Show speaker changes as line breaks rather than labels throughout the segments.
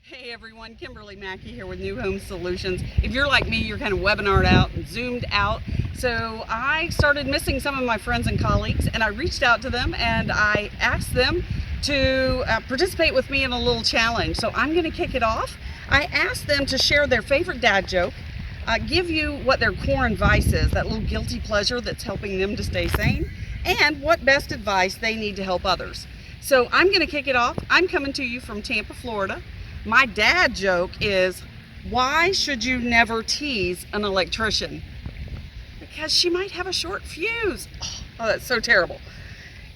Hey everyone, Kimberly Mackey here with New Home Solutions. If you're like me, you're kind of webinared out and zoomed out. So I started missing some of my friends and colleagues, and I reached out to them and I asked them to participate with me in a little challenge. So I'm going to kick it off. I asked them to share their favorite dad joke, give you what their core advice is, that little guilty pleasure that's helping them to stay sane, and what best advice they need to help others. So I'm going to kick it off. I'm coming to you from Tampa, Florida. My dad joke is, why should you never tease an electrician? Because she might have a short fuse. Oh, that's so terrible.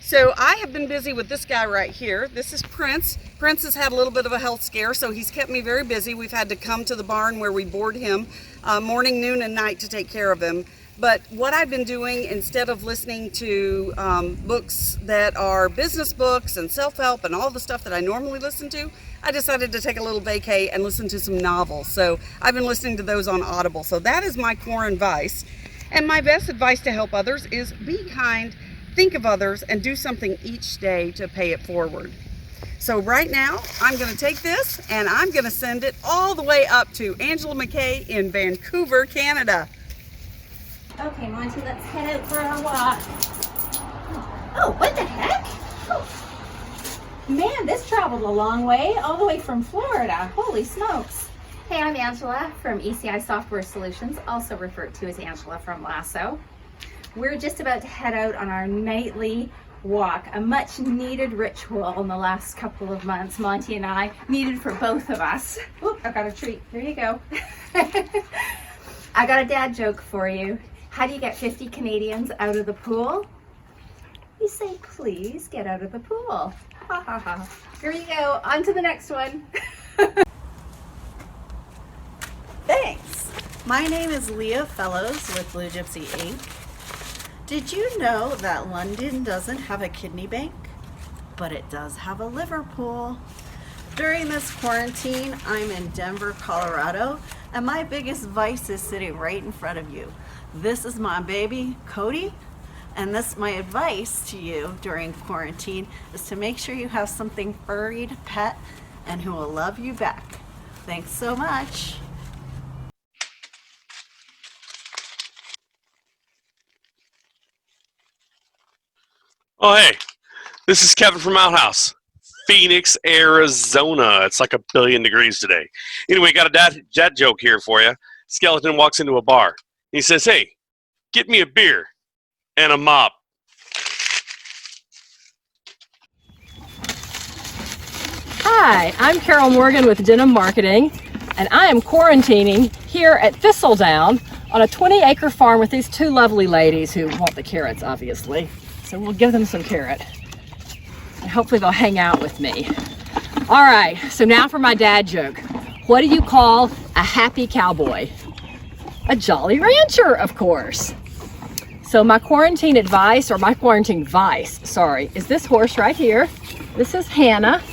So I have been busy with this guy right here. This is Prince. Prince has had a little bit of a health scare, so he's kept me very busy. We've had to come to the barn where we board him morning, noon, and night to take care of him. But what I've been doing, instead of listening to books that are business books and self-help and all the stuff that I normally listen to, I decided to take a little vacay and listen to some novels. So I've been listening to those on Audible. So that is my core advice. And my best advice to help others is be kind, think of others, and do something each day to pay it forward. So right now, I'm going to take this and I'm going to send it all the way up to Angela McKay in Vancouver, Canada.
Okay, Monty, let's head out for our walk. Oh, what the heck? Oh. Man, this traveled a long way, all the way from Florida. Holy smokes. Hey, I'm Angela from ECI Software Solutions, also referred to as Angela from Lasso. We're just about to head out on our nightly walk, a much needed ritual in the last couple of months. Monty and I needed for both of us. Oop, I got a treat. There you go. I got a dad joke for you. How do you get 50 Canadians out of the pool? You say, please get out of the pool. Ha ha ha. Here you go. On to the next one.
Thanks. My name is Leah Fellows with Blue Gypsy Inc. Did you know that London doesn't have a kidney bank, but it does have a liver pool? During this quarantine, I'm in Denver, Colorado, and my biggest vice is sitting right in front of you. This is my baby, Cody, and this my advice to you during quarantine is to make sure you have something furry to pet and who will love you back. Thanks so much.
Oh, hey, this is Kevin from Outhouse, Phoenix, Arizona. It's like 1 billion degrees today. Anyway, got a dad joke here for you. Skeleton walks into a bar. He says, hey, get me a beer and a mop.
Hi, I'm Carol Morgan with Denim Marketing, and I am quarantining here at Thistledown on a 20-acre farm with these two lovely ladies who want the carrots, obviously. So we'll give them some carrot, and hopefully they'll hang out with me. All right, so now for my dad joke. What do you call a happy cowboy? A jolly rancher, of course. So my quarantine advice, or my quarantine vice, sorry, is this horse right here. This is Hannah.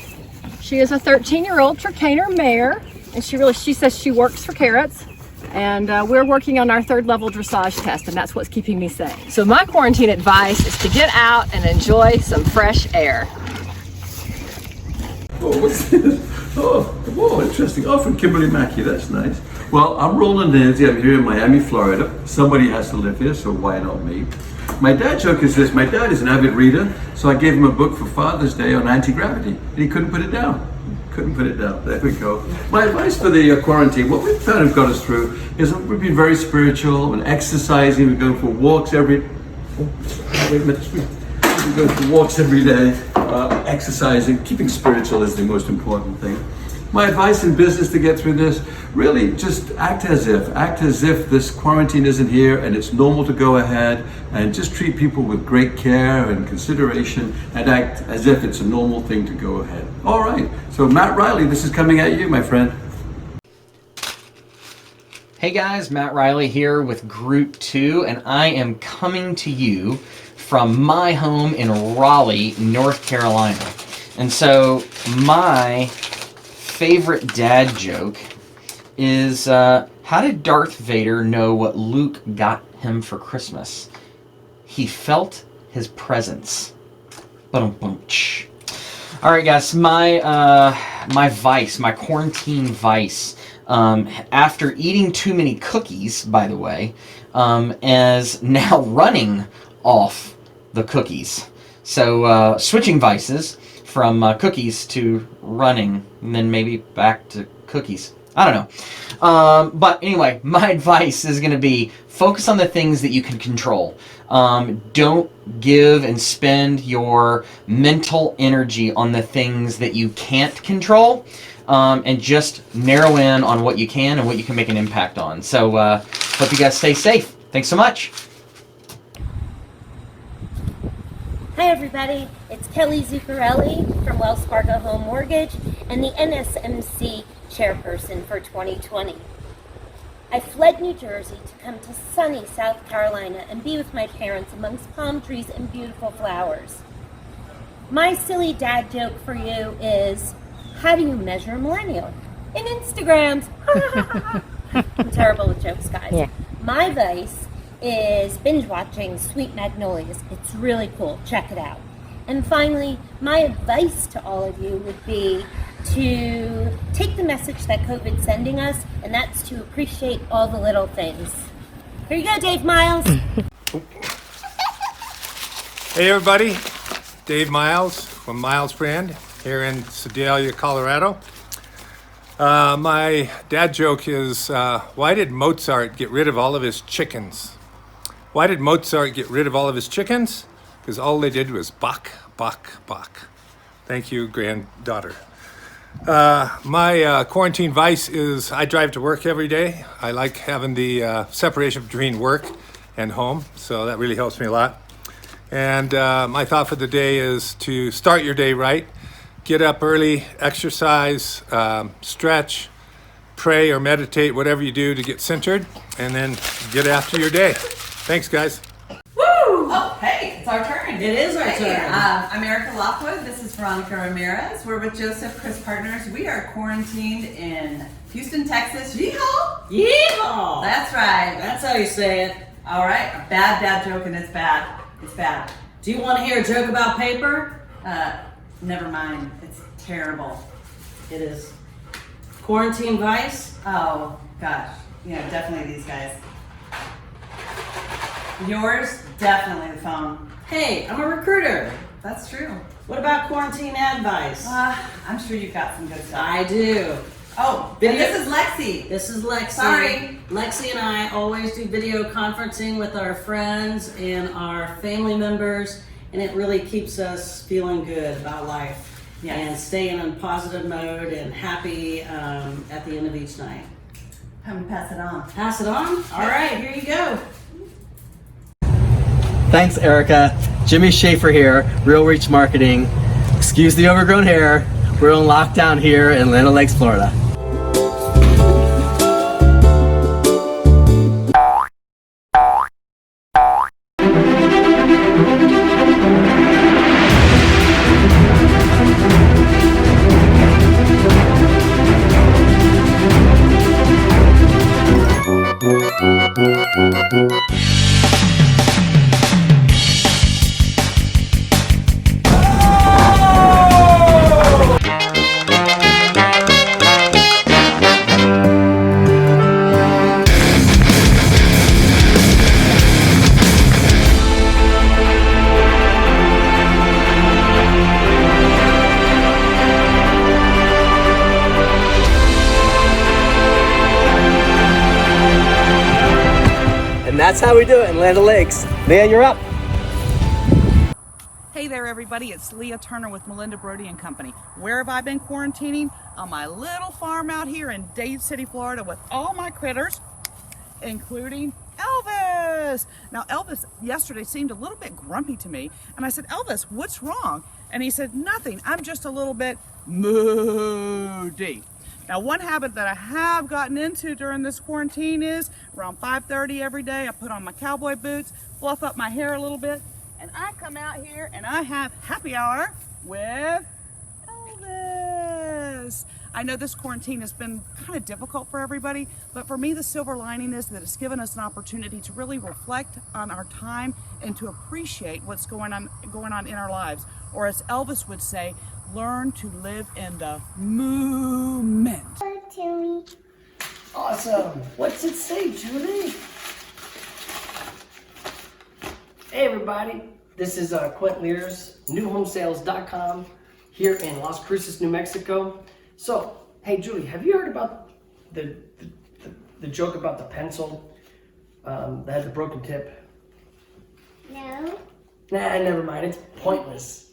She is a 13-year-old Trakehner mare, and she says she works for carrots. And we're working on our 3rd level dressage test, and that's what's keeping me sane. So my quarantine advice is to get out and enjoy some fresh air.
Oh, what's this? Oh, interesting. Oh, from Kimberly Mackey, that's nice. Well, I'm Roland. I'm here in Miami, Florida. Somebody has to live here, so why not me? My dad joke is this. My dad is an avid reader, so I gave him a book for Father's Day on anti-gravity, and he couldn't put it down. There we go. My advice for the quarantine, what we've kind of got us through is we've been very spiritual and exercising. We're going for walks every day, exercising. Keeping spiritual is the most important thing. My advice in business to get through this, really just act as if this quarantine isn't here and it's normal to go ahead, and just treat people with great care and consideration and act as if it's a normal thing to go ahead. All right, so Matt Riley, this is coming at you, my friend.
Hey guys, Matt Riley here with Group 2, and I am coming to you from my home in Raleigh, North Carolina. And so my favorite dad joke is, how did Darth Vader know what Luke got him for Christmas? He felt his presence. Ba-dum-bum-tsh. All right, guys. My my vice, my quarantine vice, after eating too many cookies, by the way, is now running off the cookies. So switching vices from cookies to running, and then maybe back to cookies. I don't know. But anyway, my advice is going to be focus on the things that you can control. Don't give and spend your mental energy on the things that you can't control, and just narrow in on what you can and what you can make an impact on. So hope you guys stay safe. Thanks so much.
Hi everybody, it's Kelly Zuccarelli from Wells Fargo Home Mortgage and the NSMC chairperson for 2020. I fled New Jersey to come to sunny South Carolina and be with my parents amongst palm trees and beautiful flowers. My silly dad joke for you is, how do you measure a millennial? In Instagrams. I'm terrible with jokes, guys. Yeah. My vice is binge watching Sweet Magnolias. It's really cool. Check it out. And finally, my advice to all of you would be to take the message that COVID's sending us, and that's to appreciate all the little things. Here you go, Dave Miles.
Hey everybody, Dave Miles from Miles Brand here in Sedalia, Colorado. My dad joke is, why did Mozart get rid of all of his chickens? Why did Mozart get rid of all of his chickens? Because all they did was bok, bok, bok. Thank you, granddaughter. My quarantine vice is I drive to work every day. I like having the separation between work and home, so that really helps me a lot. And my thought for the day is to start your day right. Get up early, exercise, stretch, pray or meditate, whatever you do to get centered, and then get after your day. Thanks, guys.
Woo! Oh, hey, it's our turn.
It is our turn.
I'm Erica Lockwood. This is Veronica Ramirez. We're with Joseph Chris Partners. We are quarantined in Houston, Texas. Yeehaw!
Yeehaw!
That's right.
That's how you say it.
All right, a bad dad joke, and it's bad. It's bad.
Do you want to hear a joke about paper?
Never mind. It's terrible.
It is. Quarantine vice?
Oh, gosh. Yeah, definitely these guys. Yours, definitely the phone.
Hey, I'm a recruiter.
That's true.
What about quarantine advice?
I'm sure you've got some good stuff.
I do.
Oh,
Video-
and this is Lexi.
This is Lexi.
Sorry.
Lexi and I always do video conferencing with our friends and our family members, and it really keeps us feeling good about life.
Yes.
And staying in positive mode and happy at the end of each night.
Come pass it on.
Pass it on? All right, here you go.
Thanks, Erica. Jimmy Schaefer here, Real Reach Marketing. Excuse the overgrown hair. We're on lockdown here in Land O'Lakes, Florida. And that's how we do it in Land O'Lakes. Leah, you're up.
Hey there everybody, it's Leah Turner with Melinda, Brody and Company. Where have I been quarantining? On my little farm out here in Dade City, Florida with all my critters, including Elvis. Now Elvis yesterday seemed a little bit grumpy to me, and I said, Elvis, what's wrong? And he said, nothing, I'm just a little bit moody. Now one habit that I have gotten into during this quarantine is around 5:30 every day, I put on my cowboy boots, fluff up my hair a little bit, and I come out here and I have happy hour with Elvis. I know this quarantine has been kind of difficult for everybody, but for me the silver lining is that it's given us an opportunity to really reflect on our time and to appreciate what's going on in our lives. Or as Elvis would say,
Learn to live in the moment.
Awesome. What's it say, Julie? Hey everybody, this is Quint Lears, newhomesales.com here in Las Cruces, New Mexico. So, hey Julie, have you heard about the joke about the pencil that has a broken tip?
No.
Nah, never mind, it's pointless.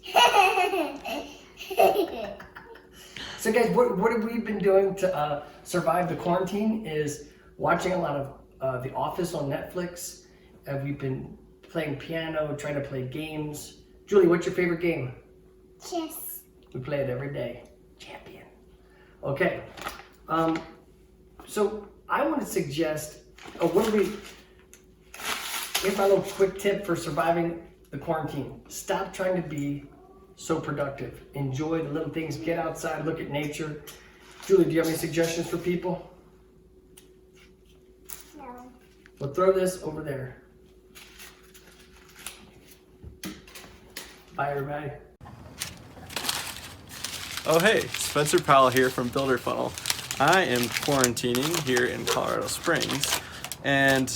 So guys, what have we been doing to survive the quarantine is watching a lot of The Office on Netflix. We've been playing piano, trying to play games. Julie, what's your favorite game?
Chess.
We play it every day. Champion. Okay. So I want to suggest, here's my little quick tip for surviving the quarantine. Stop trying to be so productive. Enjoy the little things. Get outside, look at nature. Julie, do you have any suggestions for people?
No.
We'll throw this over there. Bye, everybody.
Oh hey, Spencer Powell here from Builder Funnel. I am quarantining here in Colorado Springs, and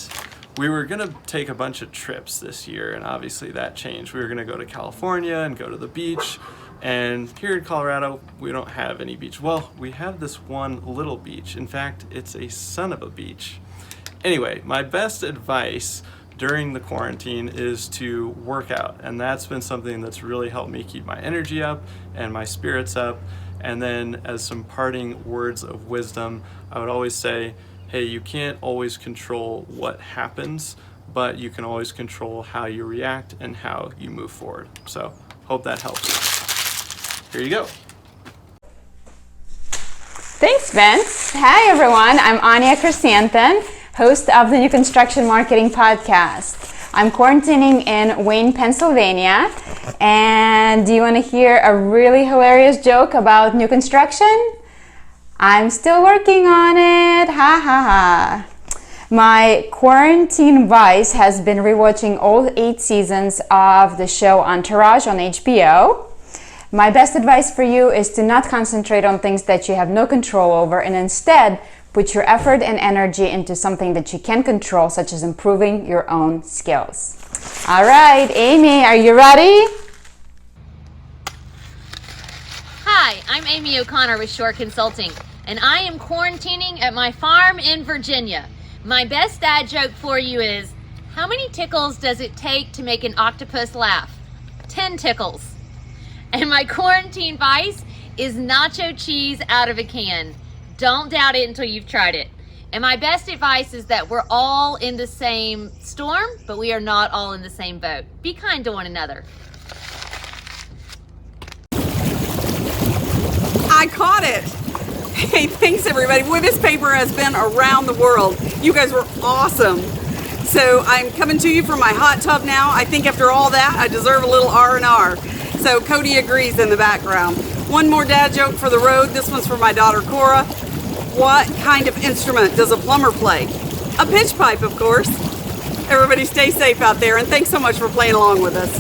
we were gonna take a bunch of trips this year, and obviously that changed. We were gonna go to California and go to the beach, and here in Colorado, we don't have any beach. Well, we have this one little beach. In fact, it's a son of a beach. Anyway, my best advice during the quarantine is to work out, and that's been something that's really helped me keep my energy up and my spirits up. And then as some parting words of wisdom, I would always say, hey, you can't always control what happens, but you can always control how you react and how you move forward. So hope that helps. Here you go.
Thanks, Vince. Hi, everyone. I'm Anya Chrisanthon, host of the New Construction Marketing Podcast. I'm quarantining in Wayne, Pennsylvania. And do you want to hear a really hilarious joke about new construction? I'm still working on it. Ha ha ha. My quarantine vice has been rewatching all 8 seasons of the show Entourage on HBO. My best advice for you is to not concentrate on things that you have no control over, and instead put your effort and energy into something that you can control, such as improving your own skills. All right, Amy, are you ready?
Hi, I'm Amy O'Connor with Shore Consulting, and I am quarantining at my farm in Virginia. My best dad joke for you is, how many tickles does it take to make an octopus laugh? 10 tickles. And my quarantine vice is nacho cheese out of a can. Don't doubt it until you've tried it. And my best advice is that we're all in the same storm, but we are not all in the same boat. Be kind to one another.
I caught it. Hey, thanks everybody. Boy, this paper has been around the world. You guys were awesome. So I'm coming to you from my hot tub now. I think after all that, I deserve a little R&R. So Cody agrees in the background. One more dad joke for the road. This one's for my daughter Cora. What kind of instrument does a plumber play? A pitch pipe, of course. Everybody stay safe out there, and thanks so much for playing along with us.